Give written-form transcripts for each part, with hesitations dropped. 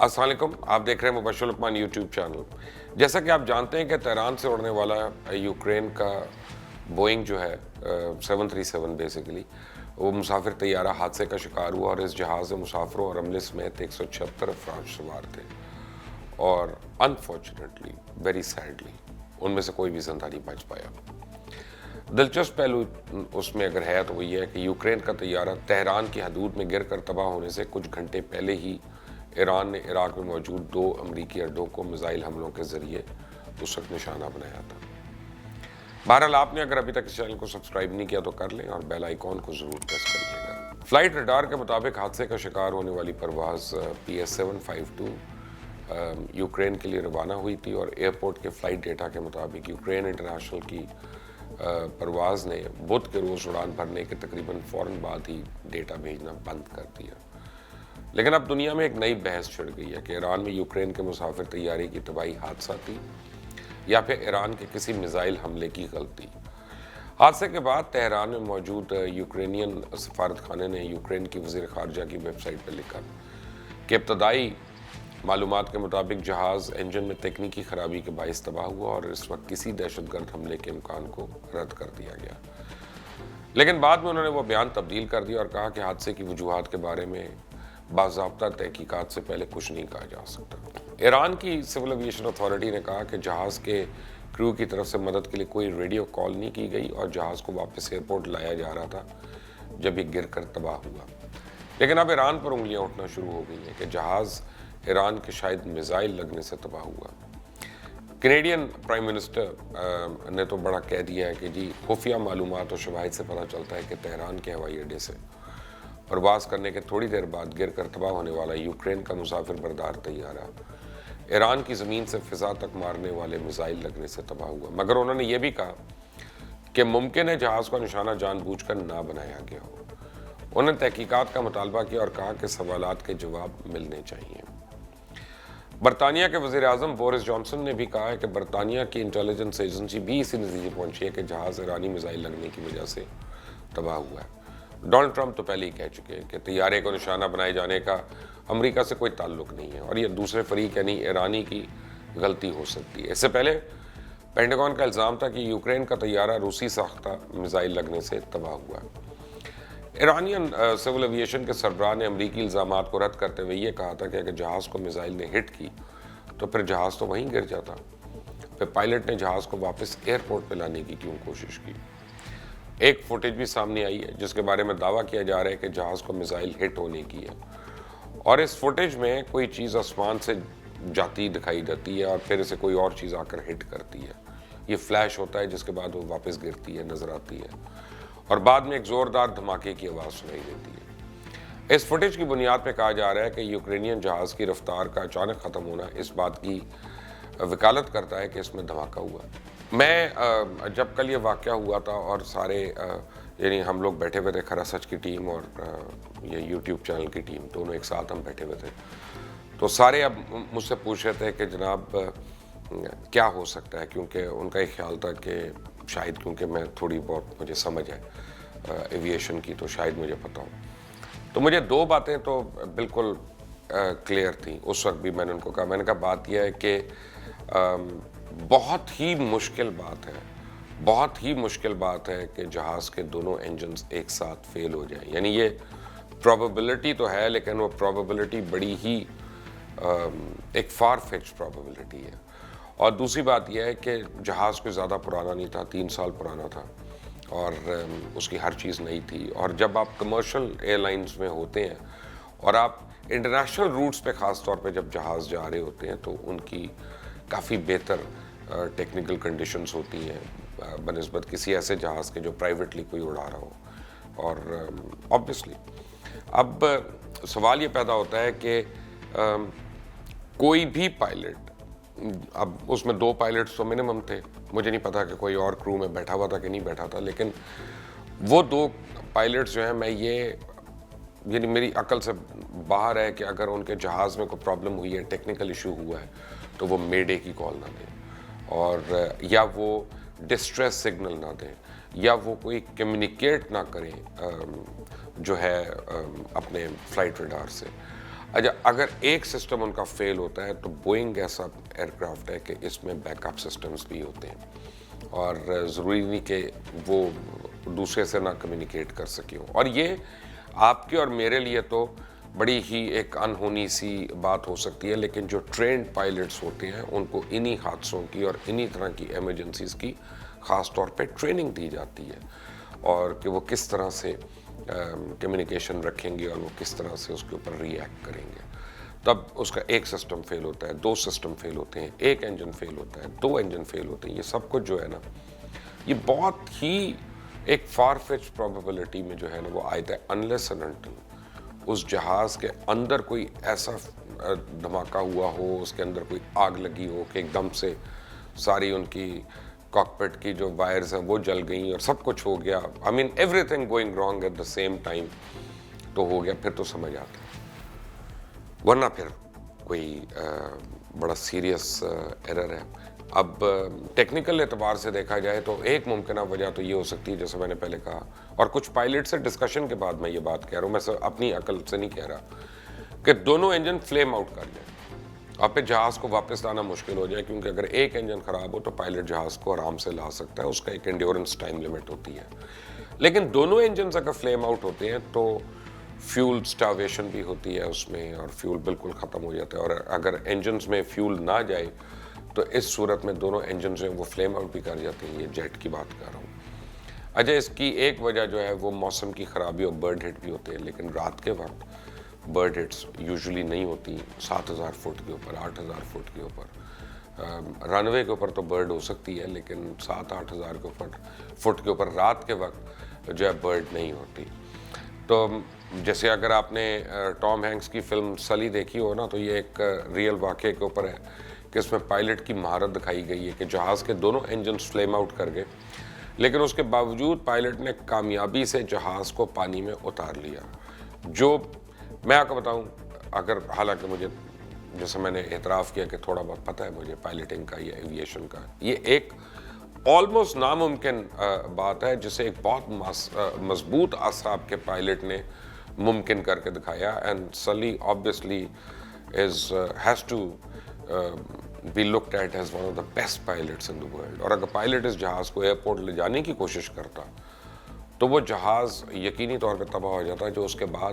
السلام علیکم، آپ دیکھ رہے ہیں مبشر لقمان یوٹیوب چینل۔ جیسا کہ آپ جانتے ہیں کہ تہران سے اڑنے والا یوکرین کا بوئنگ جو ہے 737 بیسیکلی وہ مسافر طیارہ حادثے کا شکار ہوا، اور اس جہاز میں مسافروں اور عملے سمیت 176 افراد سوار تھے، اور انفارچونیٹلی ویری سیڈلی ان میں سے کوئی بھی زندہ نہیں بچ پایا۔ دلچسپ پہلو اس میں اگر ہے تو وہ یہ ہے کہ یوکرین کا طیارہ تہران کی حدود میں گر کر تباہ ہونے سے کچھ گھنٹے پہلے ہی ایران نے عراق میں موجود 2 امریکی اڈوں کو میزائل حملوں کے ذریعے اس وقت نشانہ بنایا تھا۔ بہرحال آپ نے اگر ابھی تک اس چینل کو سبسکرائب نہیں کیا تو کر لیں اور بیل آئیکن کو ضرور پریس کریے گا۔ فلائٹ ریڈار کے مطابق حادثے کا شکار ہونے والی پرواز PS752 یوکرین کے لیے روانہ ہوئی تھی، اور ایئرپورٹ کے فلائٹ ڈیٹا کے مطابق یوکرین انٹرنیشنل کی پرواز نے بدھ کے روز اڑان بھرنے کے تقریباً فوراً بعد ہی ڈیٹا بھیجنا بند کر دیا۔ لیکن اب دنیا میں ایک نئی بحث چھڑ گئی ہے کہ ایران میں یوکرین کے مسافر طیارے کی تباہی حادثہ تھی یا پھر ایران کے کسی میزائل حملے کی غلطی۔ حادثے کے بعد تہران میں موجود یوکرینین سفارت خانے نے یوکرین کی وزیر خارجہ کی ویب سائٹ پر لکھا کہ ابتدائی معلومات کے مطابق جہاز انجن میں تکنیکی خرابی کے باعث تباہ ہوا، اور اس وقت کسی دہشت گرد حملے کے امکان کو رد کر دیا گیا۔ لیکن بعد میں انہوں نے وہ بیان تبدیل کر دیا اور کہا کہ حادثے کی وجوہات کے بارے میں باضابطہ تحقیقات سے پہلے کچھ نہیں کہا جا سکتا۔ ایران کی سول ایویشن اتھارٹی نے کہا کہ جہاز کے کریو کی طرف سے مدد کے لیے کوئی ریڈیو کال نہیں کی گئی، اور جہاز کو واپس ایئرپورٹ لایا جا رہا تھا جب یہ گر کر تباہ ہوا۔ لیکن اب ایران پر انگلیاں اٹھنا شروع ہو گئی ہیں کہ جہاز ایران کے شاید میزائل لگنے سے تباہ ہوا۔ کینیڈین پرائم منسٹر نے تو بڑا کہہ دیا ہے کہ جی خفیہ معلومات اور شواہد سے پتہ چلتا ہے کہ تہران کے ہوائی اڈے سے پرواز کرنے کے تھوڑی دیر بعد گر کر تباہ ہونے والا یوکرین کا مسافر بردار طیارہ ایران کی زمین سے فضا تک مارنے والے میزائل لگنے سے تباہ ہوا۔ مگر انہوں نے یہ بھی کہا کہ ممکن ہے جہاز کا نشانہ جان بوجھ کر نہ بنایا گیا ہو۔ انہوں نے تحقیقات کا مطالبہ کیا اور کہا کہ سوالات کے جواب ملنے چاہیے۔ برطانیہ کے وزیر اعظم بورس جانسن نے بھی کہا ہے کہ برطانیہ کی انٹیلیجنس ایجنسی بھی اسی نتیجے پہنچی ہے کہ جہاز ایرانی میزائل لگنے کی وجہ سے تباہ ہوا ہے۔ ڈونلڈ ٹرمپ تو پہلے ہی کہہ چکے ہیں کہ طیارے کو نشانہ بنائے جانے کا امریکہ سے کوئی تعلق نہیں ہے، اور یہ دوسرے فریق یعنی ایرانی کی غلطی ہو سکتی ہے۔ اس سے پہلے پینٹاگون کا الزام تھا کہ یوکرین کا طیارہ روسی ساختہ میزائل لگنے سے تباہ ہوا ہے۔ ایرانین سول ایویشن کے سربراہ نے امریکی الزامات کو رد کرتے ہوئے یہ کہا تھا کہ اگر جہاز کو میزائل نے ہٹ کی تو پھر جہاز تو وہیں گر جاتا، پھر پائلٹ نے جہاز کو واپس ایئرپورٹ پہ لانے کی کیوں کوشش کی۔ ایک فوٹیج بھی سامنے آئی ہے جس کے بارے میں دعویٰ کیا جا رہا ہے کہ جہاز کو میزائل ہٹ ہونے کی ہے، اور اس فوٹیج میں کوئی چیز آسمان سے جاتی دکھائی جاتی ہے اور پھر اسے کوئی اور چیز آ کر ہٹ کرتی ہے۔ یہ فلیش ہوتا ہے جس کے بعد وہ واپس گرتی ہے، نظر آتی ہے، اور بعد میں ایک زوردار دھماکے کی آواز سنائی دیتی ہے۔ اس فوٹیج کی بنیاد پہ کہا جا رہا ہے کہ یوکرینین جہاز کی رفتار کا اچانک ختم ہونا اس بات کی وکالت کرتا ہے کہ اس میں دھماکہ ہوا۔ میں جب کل یہ واقعہ ہوا تھا اور سارے یعنی ہم لوگ بیٹھے ہوئے تھے، خرا سچ کی ٹیم اور یہ یوٹیوب چینل کی ٹیم دونوں ایک ساتھ ہم بیٹھے ہوئے تھے، تو سارے اب مجھ سے پوچھ رہے تھے کہ جناب کیا ہو سکتا ہے، کیونکہ ان کا ایک خیال تھا کہ شاید کیونکہ میں تھوڑی بہت مجھے سمجھ ہے ایویشن کی تو شاید مجھے پتہ ہو۔ تو مجھے 2 باتیں تو بالکل کلیئر تھیں اس وقت بھی۔ میں نے ان کو کہا، میں نے کہا بات یہ ہے کہ بہت ہی مشکل بات ہے کہ جہاز کے دونوں انجنز ایک ساتھ فیل ہو جائیں، یعنی یہ پروبیبلٹی تو ہے لیکن وہ پروبیبلٹی بڑی ہی ایک فار فیچ پروبیبلٹی ہے۔ اور دوسری بات یہ ہے کہ جہاز کوئی زیادہ پرانا نہیں تھا، 3 سال پرانا تھا، اور اس کی ہر چیز نئی تھی، اور جب آپ کمرشل ایئر لائنز میں ہوتے ہیں اور آپ انٹرنیشنل روٹس پہ خاص طور پہ جب جہاز جا رہے ہوتے ہیں تو ان کی کافی بہتر ٹیکنیکل کنڈیشنز ہوتی ہیں بنسبت کسی ایسے جہاز کے جو پرائیویٹلی کوئی اڑا رہا ہو۔ اور آبویسلی اب سوال یہ پیدا ہوتا ہے کہ کوئی بھی پائلٹ، اب اس میں 2 پائلٹس تو منیمم تھے، مجھے نہیں پتا کہ کوئی اور کرو میں بیٹھا ہوا تھا کہ نہیں بیٹھا تھا، لیکن وہ 2 پائلٹس جو ہیں، میں یہ یعنی میری عقل سے باہر ہے کہ اگر ان کے جہاز میں کوئی پرابلم ہوئی ہے، ٹیکنیکل ایشو ہوا ہے، تو وہ مے ڈے کی کال نہ دیں، اور یا وہ ڈسٹریس سگنل نہ دیں، یا وہ کوئی کمیونیکیٹ نہ کریں جو ہے اپنے فلائٹ ریڈار سے۔ اچھا اگر ایک سسٹم ان کا فیل ہوتا ہے تو بوئنگ ایسا ایئرکرافٹ ہے کہ اس میں بیک اپ سسٹمز بھی ہوتے ہیں اور ضروری نہیں کہ وہ دوسرے سے نہ کمیونیکیٹ کر سکے ہوں. اور یہ آپ کے اور میرے لیے تو بڑی ہی ایک انہونی سی بات ہو سکتی ہے، لیکن جو ٹرینڈ پائلٹس ہوتے ہیں ان کو انہی حادثوں کی اور انہی طرح کی ایمرجنسیز کی خاص طور پہ ٹریننگ دی جاتی ہے، اور کہ وہ کس طرح سے کمیونیکیشن رکھیں گے اور وہ کس طرح سے اس کے اوپر ری ایکٹ کریں گے. تب اس کا ایک سسٹم فیل ہوتا ہے، 2 سسٹم فیل ہوتے ہیں، ایک انجن فیل ہوتا ہے، 2 انجن فیل ہوتے ہیں. یہ سب کچھ جو ہے نا، یہ بہت ہی ایک فار فیچ پروبیبلٹی میں جو ہے نا وہ آئے انلیس اینڈ انٹل اس جہاز کے اندر کوئی ایسا دھماکہ ہوا ہو، اس کے اندر کوئی آگ لگی ہو کہ ایک دم سے ساری ان کی کاکپٹ کی جو وائرز ہیں وہ جل گئیں اور سب کچھ ہو گیا. I mean everything going wrong at the same time تو ہو گیا، پھر تو سمجھ آتا ہے. ورنہ پھر کوئی بڑا سیریس ایرر ہے. اب ٹیکنیکل اعتبار سے دیکھا جائے تو ایک ممکنہ وجہ تو یہ ہو سکتی ہے جیسے میں نے پہلے کہا، اور کچھ پائلٹ سے ڈسکشن کے بعد میں یہ بات کہہ رہا ہوں، میں اپنی عقل سے نہیں کہہ رہا، کہ دونوں انجن فلیم آؤٹ کر جائیں. اب پہ جہاز کو واپس لانا مشکل ہو جائے، کیونکہ اگر ایک انجن خراب ہو تو پائلٹ جہاز کو آرام سے لا سکتا ہے، اس کا ایک انڈیورنس ٹائم لمٹ ہوتی ہے. لیکن دونوں انجنز اگر فلیم آؤٹ ہوتے ہیں تو فیول سٹاویشن بھی ہوتی ہے اس میں، اور فیول بالکل ختم ہو جاتا ہے. اور اگر انجنز میں فیول نہ جائے تو اس صورت میں دونوں انجنز ہیں وہ فلیم آؤٹ بھی کر جاتے ہیں. یہ جیٹ کی بات کر رہا ہوں. اچھا اس کی ایک وجہ جو ہے وہ موسم کی خرابی اور برڈ ہٹ بھی ہوتے ہیں، لیکن رات کے وقت برڈ ہٹس یوزلی نہیں ہوتی. 7000 فٹ کے اوپر، 8000 فٹ کے اوپر رن وے کے اوپر تو برڈ ہو سکتی ہے، لیکن 7-8 ہزار فٹ کے اوپر رات کے وقت جو ہے برڈ نہیں ہوتی. تو جیسے اگر آپ نے ٹام ہینکس کی فلم سلی دیکھی ہو نا، تو یہ ایک ریئل واقعے کے اوپر ہے کہ اس میں پائلٹ کی مہارت دکھائی گئی ہے کہ جہاز کے دونوں انجنز فلیم آؤٹ کر گئے، لیکن اس کے باوجود پائلٹ نے کامیابی سے جہاز کو پانی میں اتار لیا. جو میں آپ کو بتاؤں، اگر حالانکہ مجھے جیسے میں نے اعتراف کیا کہ تھوڑا بہت پتہ ہے مجھے پائلٹنگ کا یا ایویشن کا، یہ ایک آلموسٹ ناممکن بات ہے جسے ایک بہت مضبوط اعصاب کے پائلٹ نے ممکن کر کے دکھایا. اینڈ سلی obviously has to be looked at as one of the best pilots in the world. اور اگر پائلٹ اس جہاز کو ایئرپورٹ لے جانے کی کوشش کرتا تو وہ جہاز یقینی طور پہ تباہ ہو جاتا، جو اس کے بعد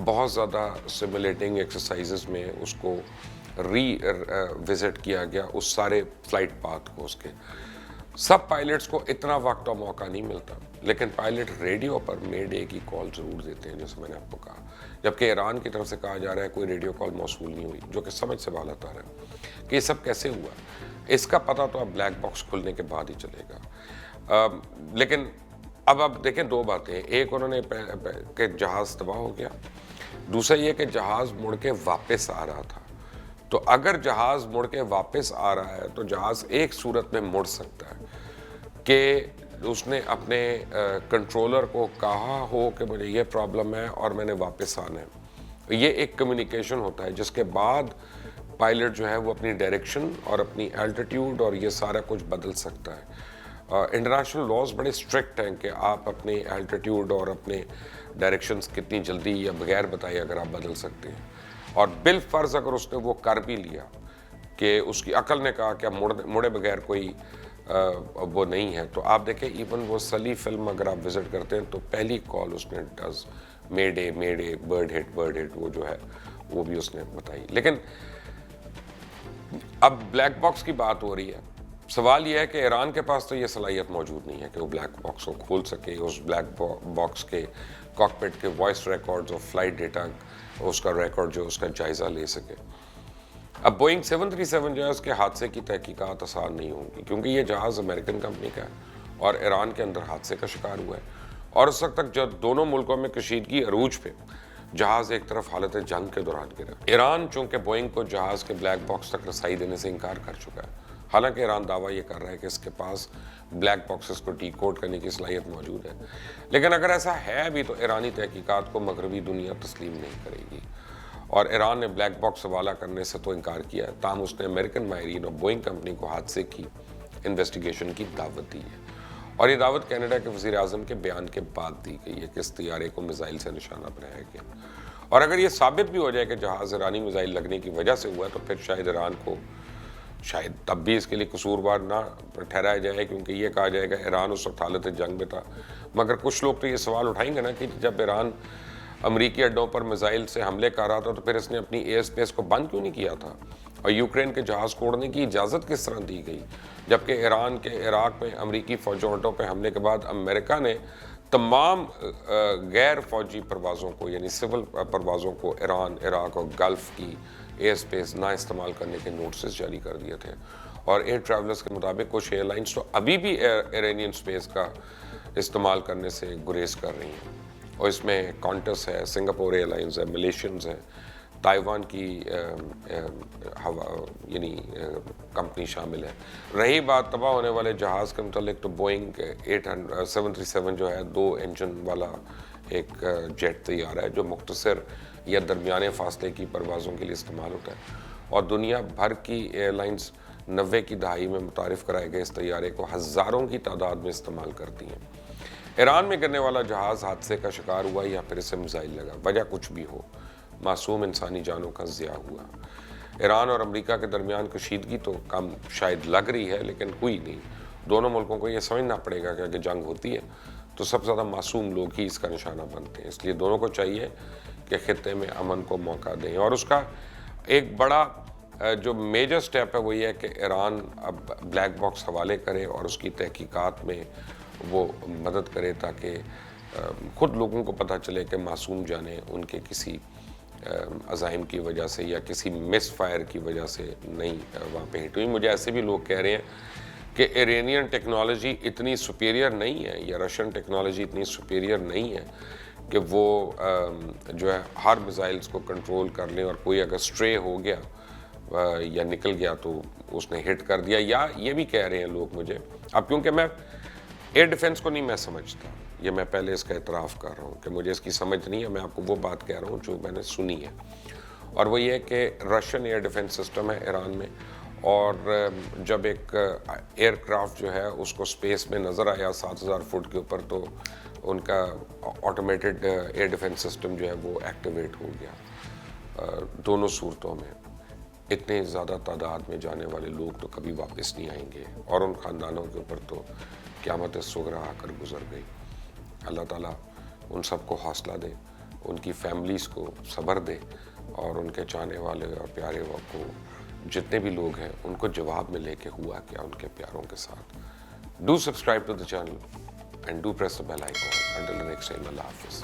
بہت زیادہ سیمولیٹنگ ایکسرسائزز میں اس کو وزٹ کیا گیا، اس سارے فلائٹ پاتھ کو. اس کے سب پائلٹس کو اتنا وقت اور موقع نہیں ملتا، لیکن پائلٹ ریڈیو پر مے ڈے کی کال ضرور دیتے ہیں، جیسے میں نے آپ کو کہا. جبکہ ایران کی طرف سے کہا جا رہا ہے کوئی ریڈیو کال موصول نہیں ہوئی، جو کہ سمجھ سے بالا تر ہے کہ یہ سب کیسے ہوا. اس کا پتہ تو اب بلیک باکس کھلنے کے بعد ہی چلے گا. لیکن اب آپ دیکھیں 2 باتیں، ایک انہوں نے کہ جہاز تباہ ہو گیا، دوسرا یہ کہ جہاز مڑ کے واپس آ رہا تھا. تو اگر جہاز مڑ کے واپس آ رہا ہے تو جہاز ایک صورت میں مڑ سکتا ہے کہ اس نے اپنے کنٹرولر کو کہا ہو کہ مجھے یہ پرابلم ہے اور میں نے واپس آنا ہے. یہ ایک کمیونیکیشن ہوتا ہے جس کے بعد پائلٹ جو ہے وہ اپنی ڈائریکشن اور اپنی الٹیٹیوڈ اور یہ سارا کچھ بدل سکتا ہے. انٹرنیشنل لاز بڑے اسٹرکٹ ہیں کہ آپ اپنی الٹیٹیوڈ اور اپنے ڈائریکشنز کتنی جلدی یا بغیر بتائے اگر آپ بدل سکتے ہیں. اور بالفرض اگر اس نے وہ کر بھی لیا کہ اس کی عقل نے کہا کہ مڑے بغیر کوئی وہ نہیں ہے، تو آپ دیکھیں ایون وہ سلی فلم اگر آپ وزٹ کرتے ہیں تو پہلی کال اس نے ڈز مے ڈے برڈ ہٹ وہ جو ہے وہ بھی اس نے بتائی. لیکن اب بلیک باکس کی بات ہو رہی ہے. سوال یہ ہے کہ ایران کے پاس تو یہ صلاحیت موجود نہیں ہے کہ وہ بلیک باکس کو کھول سکے، اس بلیک باکس کے کاکپٹ کے وائس ریکارڈز اور فلائٹ ڈیٹا اس کا ریکارڈ جو اس کا جائزہ لے سکے. اب بوئنگ 737 جو ہے اس کے حادثے کی تحقیقات آسان نہیں ہوں گی، کیونکہ یہ جہاز امریکن کمپنی کا ہے اور ایران کے اندر حادثے کا شکار ہوا ہے. اور اس وقت تک جب دونوں ملکوں میں کشیدگی عروج پہ، جہاز ایک طرف حالت جنگ کے دوران گرا. ایران چونکہ بوئنگ کو جہاز کے بلیک باکس تک رسائی دینے سے انکار کر چکا ہے، حالانکہ ایران دعویٰ یہ کر رہا ہے کہ اس کے پاس بلیک باکسز کو ڈی کوڈ کرنے کی صلاحیت موجود ہے. لیکن اگر ایسا ہے بھی تو ایرانی تحقیقات کو مغربی دنیا تسلیم نہیں کرے گی، اور ایران نے بلیک باکس حوالہ کرنے سے تو انکار کیا ہے، تاہم اس نے امریکن ماہرین اور بوئنگ کمپنی کو حادثے کی انویسٹیگیشن کی دعوت دی ہے. اور یہ دعوت کینیڈا کے وزیر اعظم کے بیان کے بعد دی گئی ہے کہ اس طیارے کو میزائل سے نشانہ بنایا گیا. اور اگر یہ ثابت بھی ہو جائے کہ جہاز ایرانی میزائل لگنے کی وجہ سے ہوا تو پھر شاید ایران کو شاید تب بھی اس کے لیے قصوروار نہ ٹھہرایا جائے، کیونکہ یہ کہا جائے گا ایران اس وقت حالت جنگ میں تھا. مگر کچھ لوگ تو یہ سوال اٹھائیں گے نا کہ جب ایران امریکی اڈوں پر میزائل سے حملے کر رہا تھا تو پھر اس نے اپنی ایئر اسپیس کو بند کیوں نہیں کیا تھا، اور یوکرین کے جہاز کو اڑنے کی اجازت کس طرح دی گئی، جبکہ ایران کے عراق میں امریکی فوجی اڈوں پہ حملے کے بعد امریکہ نے تمام غیر فوجی پروازوں کو یعنی سول پروازوں کو ایران، عراق اور گلف کی ایئر اسپیس نہ استعمال کرنے کے نوٹسز جاری کر دیے تھے. اور ایئر ٹریولرز کے مطابق کچھ ایئر لائنز تو ابھی بھی ایرانین اسپیس کا استعمال کرنے سے گریز کر رہی ہیں، اور اس میں کانٹس ہے، سنگاپور ایئر لائنز ہے، ملیشینز ہے، تائیوان کی یعنی کمپنی شامل ہے. رہی بات تباہ ہونے والے جہاز کے متعلق تو بوئنگ 737 جو ہے 2 انجن والا ایک جیٹ طیارہ ہے جو مختصر یا درمیانے فاصلے کی پروازوں کے لیے استعمال ہوتا ہے، اور دنیا بھر کی ایئر لائنز 90 کی دہائی میں متعارف کرائے گئے اس طیارے کو ہزاروں کی تعداد میں استعمال کرتی ہیں. ایران میں گرنے والا جہاز حادثے کا شکار ہوا یا پھر اسے میزائل لگا، وجہ کچھ بھی ہو، معصوم انسانی جانوں کا ضیاع ہوا. ایران اور امریکہ کے درمیان کشیدگی تو کم شاید لگ رہی ہے لیکن ہوئی نہیں. دونوں ملکوں کو یہ سمجھنا پڑے گا کہ اگر جنگ ہوتی ہے تو سب سے زیادہ معصوم لوگ ہی اس کا نشانہ بنتے ہیں. اس لیے دونوں کو چاہیے کہ خطے میں امن کو موقع دیں. اور اس کا ایک بڑا جو میجر سٹیپ ہے وہ یہ ہے کہ ایران اب بلیک باکس حوالے کرے اور اس کی تحقیقات میں وہ مدد کرے تاکہ خود لوگوں کو پتہ چلے کہ معصوم جانیں ان کے کسی عزائم کی وجہ سے یا کسی مس فائر کی وجہ سے نہیں وہاں پہ ہٹ ہوئی. مجھے ایسے بھی لوگ کہہ رہے ہیں کہ ایرانین ٹیکنالوجی اتنی سپیریئر نہیں ہے یا رشین ٹیکنالوجی اتنی سپیریئر نہیں ہے کہ وہ جو ہے ہر میزائلز کو کنٹرول کر لیں، اور کوئی اگر سٹرے ہو گیا یا نکل گیا تو اس نے ہٹ کر دیا. یا یہ بھی کہہ رہے ہیں لوگ مجھے، اب کیونکہ میں ایئر ڈیفنس کو نہیں میں سمجھتا، یہ میں پہلے اس کا اعتراف کر رہا ہوں کہ مجھے اس کی سمجھ نہیں ہے، میں آپ کو وہ بات کہہ رہا ہوں جو میں نے سنی ہے. اور وہ یہ کہ رشین ایئر ڈیفنس سسٹم ہے ایران میں، اور جب ایک ایئر کرافٹ جو ہے اس کو سپیس میں نظر آیا 7000 فٹ کے اوپر تو ان کا آٹومیٹڈ ایئر ڈیفنس سسٹم جو ہے وہ ایکٹیویٹ ہو گیا. دونوں صورتوں میں اتنے زیادہ تعداد میں جانے والے لوگ تو کبھی واپس نہیں آئیں گے، اور ان خاندانوں کے اوپر تو قیامت صغریٰ آ کر گزر گئی. اللہ تعالیٰ ان سب کو حوصلہ دے، ان کی فیملیز کو صبر دے، اور ان کے چاہنے والے اور پیارے کو جتنے بھی لوگ ہیں ان کو جواب میں لے کے ہوا کیا ان کے پیاروں کے ساتھ. Do subscribe to the channel and do press the bell icon. Until the next time, اللہ حافظ.